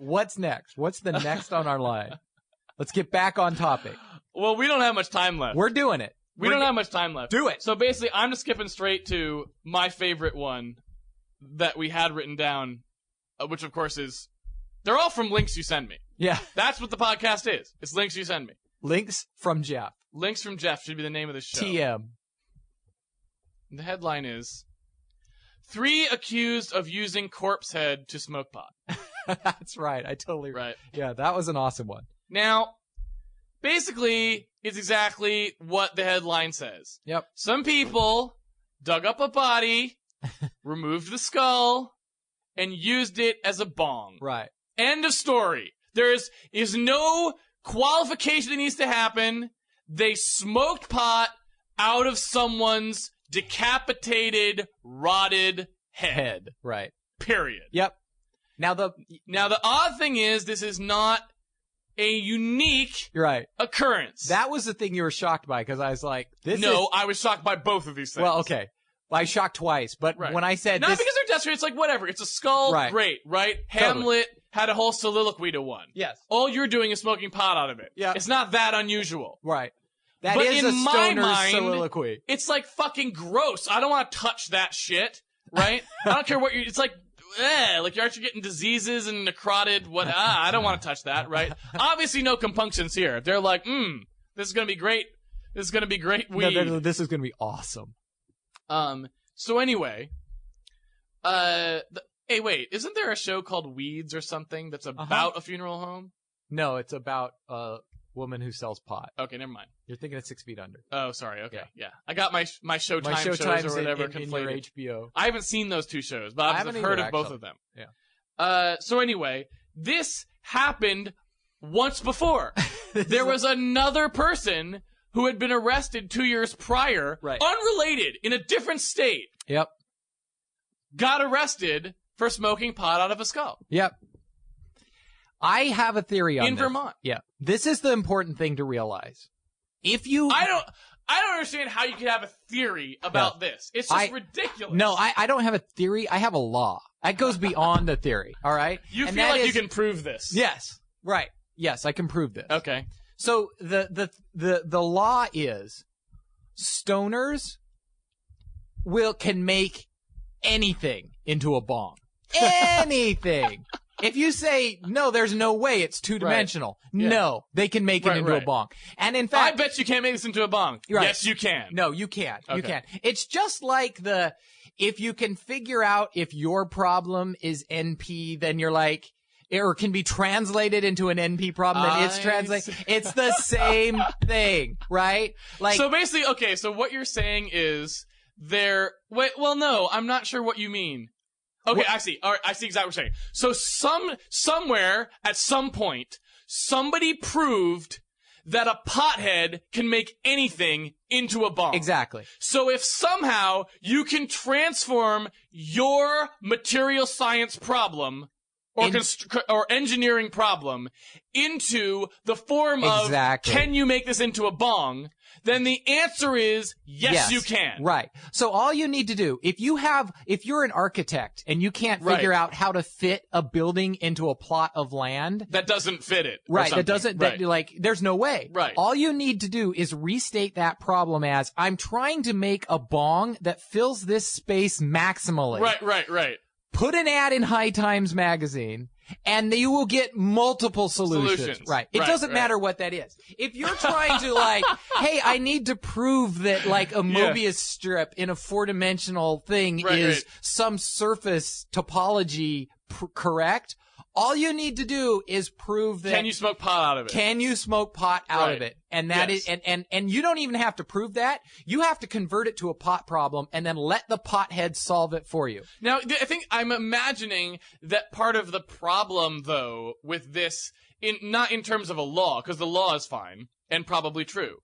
What's next? What's the next on our line? Let's get back on topic. Well, we don't have much time left. We're doing it. We don't have much time left. Do it. So basically, I'm just skipping straight to my favorite one that we had written down, which of course is, they're all from links you send me. Yeah. That's what the podcast is. It's links you send me. Links from Jeff. Links from Jeff should be the name of the show. TM. The headline is, 3 accused of using corpse head to smoke pot. That's right. I totally... Right. Yeah, that was an awesome one. Now, basically, it's exactly what the headline says. Yep. Some people dug up a body, removed the skull, and used it as a bong. Right. End of story. There is no qualification that needs to happen. They smoked pot out of someone's decapitated, rotted head. Right. Period. Yep. Now the odd thing is, this is not a unique right. occurrence. That was the thing you were shocked by, because I was like, I was shocked by both of these things. Well, okay. Well, I was shocked twice, but when I said not because they're desperate, it's like, whatever. It's a skull, great, right? Totally. Hamlet had a whole soliloquy to one. Yes. All you're doing is smoking pot out of it. Yeah. It's not that unusual. Right. That but is in a my stoner's mind, soliloquy. It's like fucking gross. I don't want to touch that shit, right? I don't care what you're, it's like, like aren't you getting diseases and necrotic, I don't want to touch that, right? Obviously no compunctions here. They're like, this is going to be great. This is going to be great weed. No, this is going to be awesome. So anyway, hey, wait, isn't there a show called Weeds or something that's about a funeral home? No, it's about a woman who sells pot. Okay, never mind. You're thinking of 6 Feet Under. Oh, sorry. Okay, yeah. I got my Showtime shows or whatever conflated. In your HBO. I haven't seen those 2 shows, but I've heard of both of them. Yeah. So anyway, this happened once before. There was another person who had been arrested 2 years prior, unrelated, in a different state. Yep. Got arrested for smoking pot out of a skull. Yep. I have a theory on in this. Vermont. Yeah. This is the important thing to realize. If you I don't understand how you could have a theory about this. It's just ridiculous. No, I don't have a theory. I have a law. That goes beyond the theory. All right? You feel like you can prove this. Yes. Right. Yes, I can prove this. Okay. So the law is stoners can make anything into a bong. Anything. If you say, no, there's no way, it's two-dimensional. Right. Yeah. No, they can make it into a bong. And in fact... I bet you can't make this into a bong. Right. Yes, you can. No, you can't. Okay. You can't. It's just like if you can figure out if your problem is NP, then you're like... or can be translated into an NP problem that it's translated. It's the same thing, right? Like, so basically, okay, so what you're saying is no, I'm not sure what you mean. Okay, I see. All right, I see exactly what you're saying. So somewhere, at some point, somebody proved that a pothead can make anything into a bomb. Exactly. So if somehow you can transform your material science problem or engineering problem into the form of, can you make this into a bong? Then the answer is yes, you can. Right. So all you need to do, if you're an architect and you can't figure out how to fit a building into a plot of land. That doesn't fit it. Right. That doesn't, there's no way. Right. All you need to do is restate that problem as, I'm trying to make a bong that fills this space maximally. Right. Put an ad in High Times magazine, and you will get multiple solutions. Right. It doesn't matter what that is. If you're trying to hey, I need to prove that a Mobius strip in a 4-dimensional thing is some surface topology correct, all you need to do is prove that. Can you smoke pot out of it? Can you smoke pot out of it? And that is, and you don't even have to prove that. You have to convert it to a pot problem and then let the pothead solve it for you. Now, I think I'm imagining that part of the problem, though, with this, not in terms of a law, because the law is fine and probably true,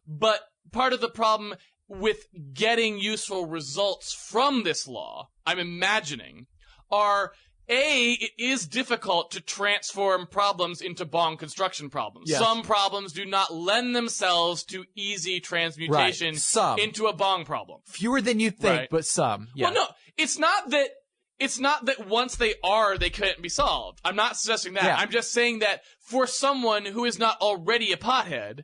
but part of the problem with getting useful results from this law, I'm imagining, are it is difficult to transform problems into bong construction problems. Yes. Some problems do not lend themselves to easy transmutation into a bong problem. Fewer than you think, but some. Yes. Well, no, it's not that it's not that once they can't be solved. I'm not suggesting that. Yeah. I'm just saying that for someone who is not already a pothead,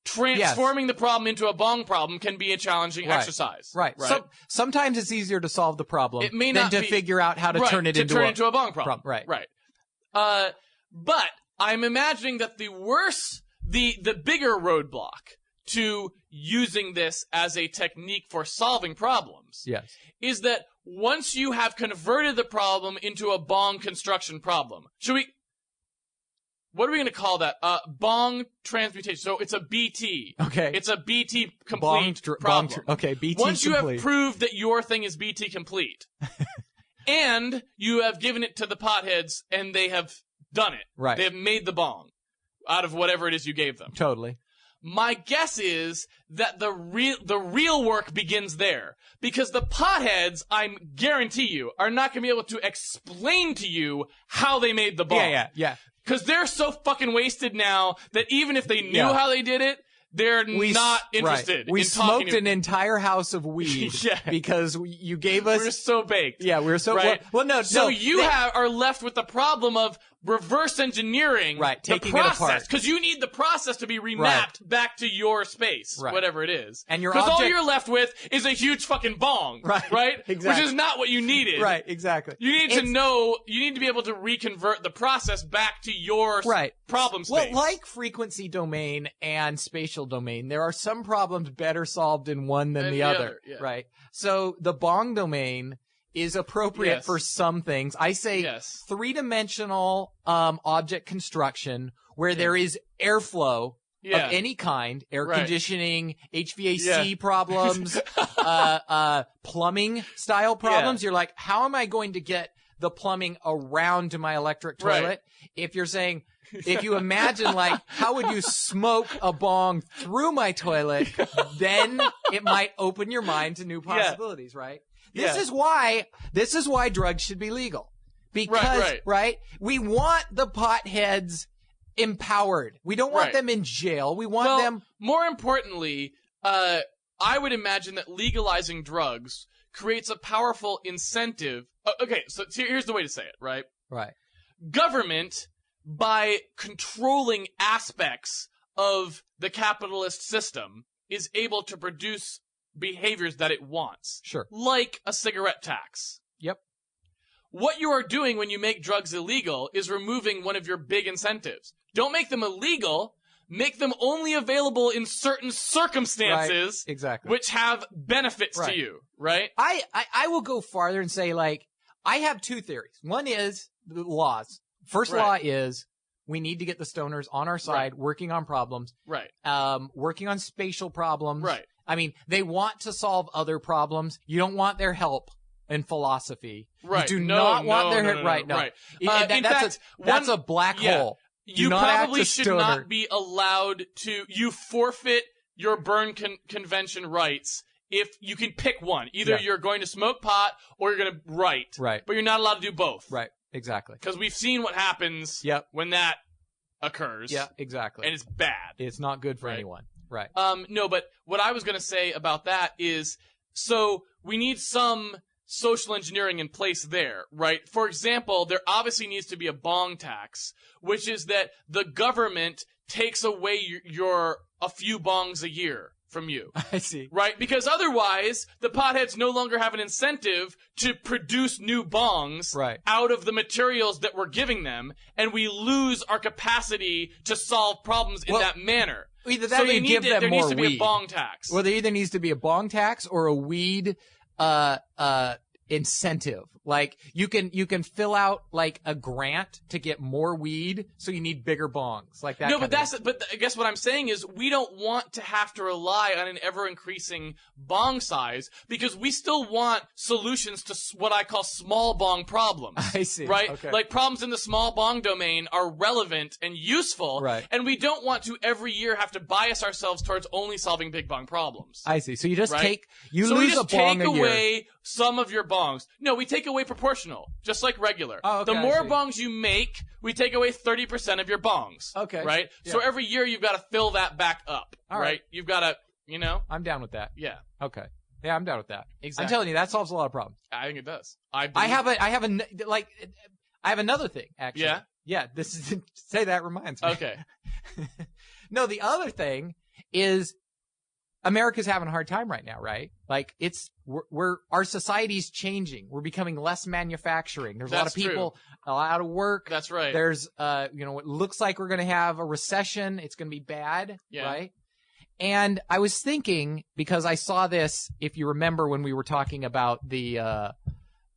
transforming the problem into a bong problem can be a challenging exercise. Right. So, sometimes it's easier to solve the problem than to figure out how to turn it into a bong problem. Right. But I'm imagining that the bigger roadblock to using this as a technique for solving problems is that once you have converted the problem into a bong construction problem, what are we going to call that? Bong transmutation. So it's a BT. Okay. It's a BT complete problem. Okay, BT Once complete. you have proved that your thing is BT complete, and you have given it to the potheads, and they have done it. Right. They have made the bong out of whatever it is you gave them. Totally. My guess is that the real work begins there. Because the potheads, I guarantee you, are not going to be able to explain to you how they made the bong. Yeah. Because they're so fucking wasted now that even if they knew how they did it, they're not interested. We in smoked talking an entire house of weed because you gave us. We're so baked. Yeah, we're so well. No. So are left with the problem of reverse engineering taking the process, it apart because you need the process to be remapped back to your space, whatever it is. And because all you're left with is a huge fucking bong, right? Exactly. Which is not what you needed. Right, exactly. You need to be able to reconvert the process back to your problem space. Well, like frequency domain and spatial domain, there are some problems better solved in one than the other, right? So the bong domain is appropriate for some things. I say three-dimensional object construction where there is airflow of any kind, air conditioning, HVAC problems, plumbing style problems. You're like, how am I going to get the plumbing around to my electric toilet? If you're saying, if you imagine, like, how would you smoke a bong through my toilet, then it might open your mind to new possibilities, right? This is why drugs should be legal. Because, we want the potheads empowered. We don't want them in jail. We want them. More importantly, I would imagine that legalizing drugs creates a powerful incentive. Okay, so here's the way to say it, right? Right. Government, by controlling aspects of the capitalist system, is able to produce behaviors that it wants. Sure. Like a cigarette tax. Yep. What you are doing when you make drugs illegal is removing one of your big incentives. Don't make them illegal. Make them only available in certain circumstances, which have benefits to you, right? I will go farther and say, like, I have two theories. One is the laws. First law is we need to get the stoners on our side, working on problems, working on spatial problems. Right. I mean, they want to solve other problems. You don't want their help in philosophy. Right. You do not want their help. Right. No. That's a black hole. You probably should not be allowed to. You forfeit your Berne Convention rights if you can pick one. Either you're going to smoke pot or you're going to write. Right. But you're not allowed to do both. Right. Exactly. Because we've seen what happens when that occurs. Yeah, exactly. And it's bad. It's not good for anyone. Right. No, but what I was going to say about that is, so we need some social engineering in place there, right? For example, there obviously needs to be a bong tax, which is that the government takes away a few bongs a year from you. I see. Right? Because otherwise, the potheads no longer have an incentive to produce new bongs out of the materials that we're giving them, and we lose our capacity to solve problems in that manner. Either that or you give them more weed. There needs to be a bong tax. Well, there either needs to be a bong tax or a weed incentive. Like you can fill out like a grant to get more weed, so you need bigger bongs, like that. No, but I guess what I'm saying is we don't want to have to rely on an ever increasing bong size because we still want solutions to what I call small bong problems. I see. Right? Okay. Like problems in the small bong domain are relevant and useful. Right. And we don't want to every year have to bias ourselves towards only solving big bong problems. I see. So you just lose a bong a year. So we just take away some of your bongs. No, we take away proportional, just like regular. Oh, okay, the more bongs you make, we take away 30% of your bongs. Okay. Right? Yeah. So every year you've got to fill that back up. All right. You've got to, I'm down with that. Yeah. Okay. Yeah, I'm down with that. Exactly. I'm telling you, that solves a lot of problems. I think it does. I have another thing, actually. Yeah? Yeah, this is, say that reminds me. Okay. No, the other thing is America's having a hard time right now, right? Like our society's changing. We're becoming less manufacturing. There's a lot of people out of work. That's right. There's, it looks like we're going to have a recession. It's going to be bad, right? And I was thinking, because I saw this, if you remember when we were talking about the,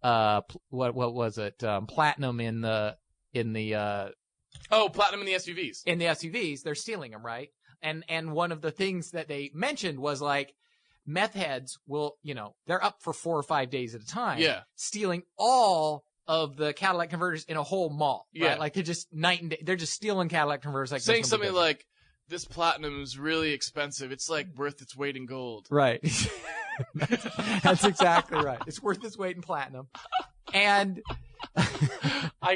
what was it? Platinum in the platinum in the SUVs. In the SUVs, they're stealing them, right? And one of the things that they mentioned was like, meth heads will, they're up for 4 or 5 days at a time. Yeah. Stealing all of the catalytic converters in a whole mall. Right? Yeah. Like they're just night and day. They're just stealing catalytic converters. Like saying something like, this platinum is really expensive. It's like worth its weight in gold. Right. That's exactly right. It's worth its weight in platinum. And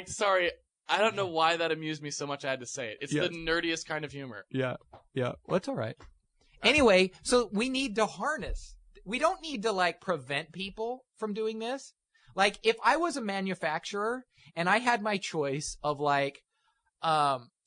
sorry, I don't know why that amused me so much I had to say it. It's the nerdiest kind of humor. Yeah. Yeah. Well, it's all right. Anyway, so we need to harness. We don't need to like prevent people from doing this. Like if I was a manufacturer and I had my choice of like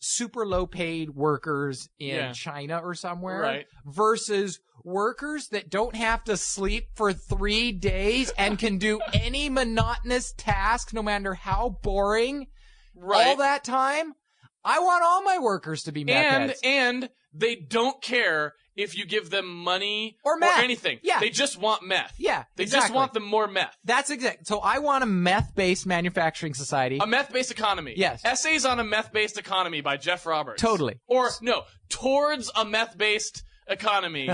super low paid workers in China or somewhere versus workers that don't have to sleep for 3 days and can do any monotonous task no matter how boring all that time, I want all my workers to be meth heads. And they don't care if you give them money or anything. Yeah. They just want meth. Yeah, They just want them more meth. That's exact. So I want a meth-based manufacturing society. A meth-based economy. Yes. Essays on a Meth-Based Economy by Jeff Roberts. Totally. Or, no, Towards a Meth-Based Economy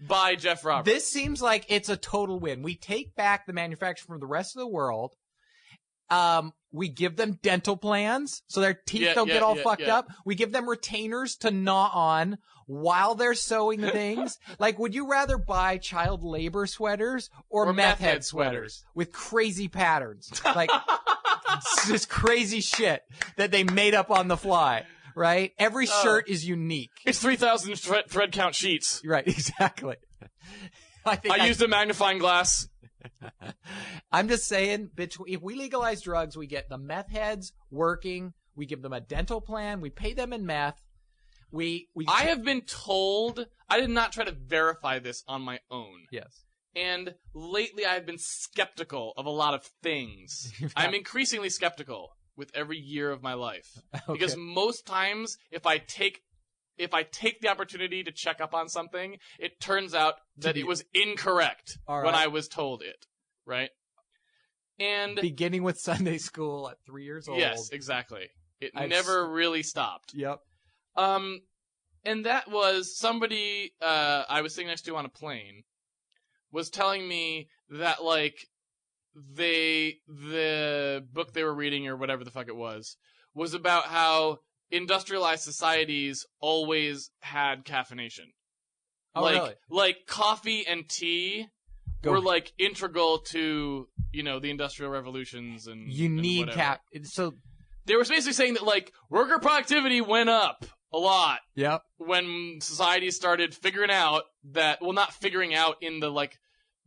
by Jeff Roberts. This seems like it's a total win. We take back the manufacturing from the rest of the world. We give them dental plans so their teeth don't get all fucked up. We give them retainers to gnaw on while they're sewing the things. Like, would you rather buy child labor sweaters or meth head sweaters with crazy patterns? Like, it's just crazy shit that they made up on the fly, right? Every shirt is unique. It's 3,000 thread count sheets. Right, exactly. I used a magnifying glass. I'm just saying, if we legalize drugs, we get the meth heads working. We give them a dental plan. We pay them in meth. I have been told, I did not try to verify this on my own. Yes. And lately I've been skeptical of a lot of things. I'm increasingly skeptical with every year of my life. Okay. Because most times, if I take the opportunity to check up on something, it turns out that it was incorrect when I was told it, right? And beginning with Sunday school at 3 years old. Yes, exactly. It never really stopped. Yep. And that was somebody I was sitting next to on a plane was telling me that like the book they were reading or whatever the fuck it was about how industrialized societies always had caffeination. Oh, really? Like coffee and tea were like integral to, the industrial revolutions and you need so they were basically saying that like worker productivity went up a lot. Yep. When society started figuring out that, well, not figuring out in the like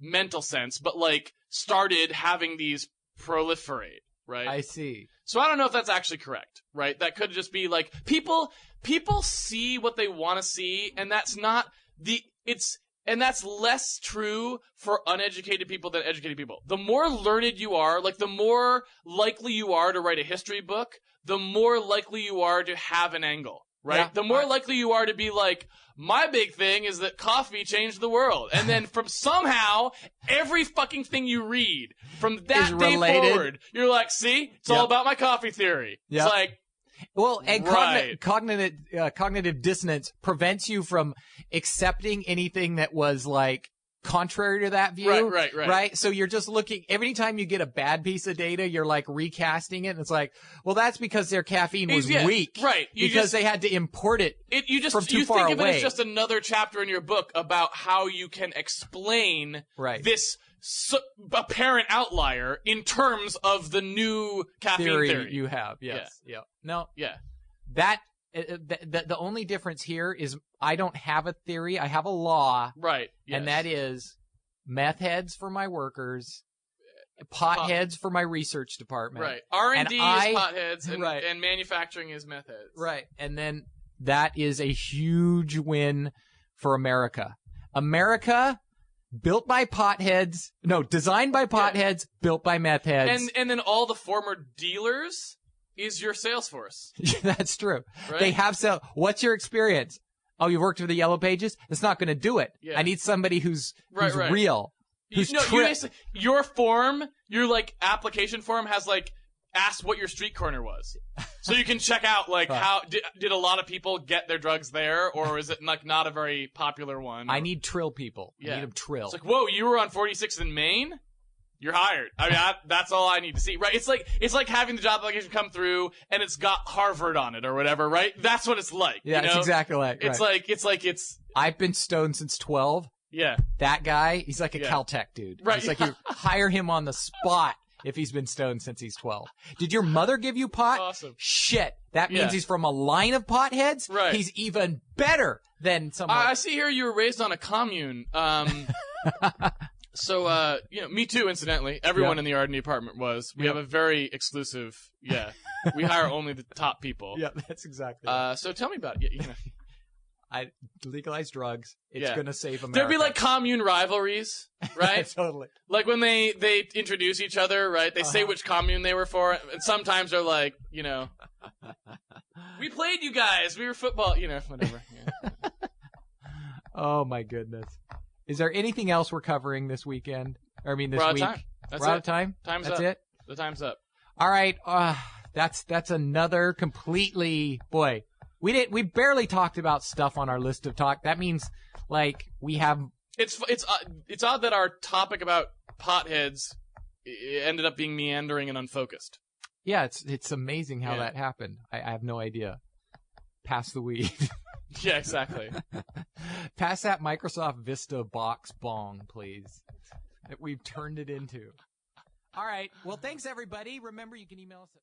mental sense, but like started having these proliferate, right? I see. So I don't know if that's actually correct, right? That could just be like people see what they want to see, and that's not and that's less true for uneducated people than educated people. The more learned you are, like the more likely you are to write a history book, the more likely you are to have an angle, right? Yeah. The more likely you are to be like, my big thing is that coffee changed the world. And then from somehow, every fucking thing you read from that day forward, you're like, see, it's all about my coffee theory. Yep. It's like, well, and cognitive dissonance prevents you from accepting anything that was like contrary to that view. Right. So you're just looking, every time you get a bad piece of data, you're like recasting it. And it's like, well, that's because their caffeine was weak. Right. Because they had to import it from too far away. You think of it as just another chapter in your book about how you can explain this apparent outlier in terms of the new caffeine theory you have. Yes. Yeah. No. Yeah. The only difference here is I don't have a theory. I have a law. Right. Yes. And that is meth heads for my workers, pot heads for my research department. Right. R&D is potheads, and manufacturing is meth heads. Right. And then that is a huge win for America. America, built by potheads. No, designed by potheads, built by meth heads. And then all the former dealers is your sales force. That's true. Right? They have What's your experience? Oh, you've worked with the Yellow Pages? That's not going to do it. Yeah. I need somebody who's real. Your form, your like application form has like ask what your street corner was, so you can check out like how did a lot of people get their drugs there, or is it like not a very popular one? I need trill people. I need them trill. It's like, whoa, you were on 46th in Maine. You're hired. I mean, that's all I need to see, right? It's like having the job application come through and it's got Harvard on it or whatever, right? That's what it's like. Yeah, it's exactly like. It's it's. I've been stoned since 12. Yeah. That guy, he's like a Caltech dude. Right. It's like you hire him on the spot if he's been stoned since he's 12. Did your mother give you pot? Awesome. Shit. That means he's from a line of potheads. Right. He's even better than someone. I see here you were raised on a commune. So, me too, incidentally. Everyone in the R&D department was. We have a very exclusive, we hire only the top people. Yeah, that's exactly right. So tell me about it. I legalize drugs. It's going to save America. There'd be like commune rivalries, right? Totally. Like when they introduce each other, right? They say which commune they were for, and sometimes they're like, we played you guys. We were football, whatever. Yeah. Oh my goodness. Is there anything else we're covering this weekend? Or I mean this week? We're out of time. Time's That's up. it. The time's up. All right. That's another completely We barely talked about stuff on our list of talk. That means like we have. It's odd that our topic about potheads ended up being meandering and unfocused. Yeah, it's amazing how that happened. I have no idea. Pass the weed. Yeah, exactly. Pass that Microsoft Vista box bong, please. That we've turned it into. All right. Well, thanks everybody. Remember, you can email us at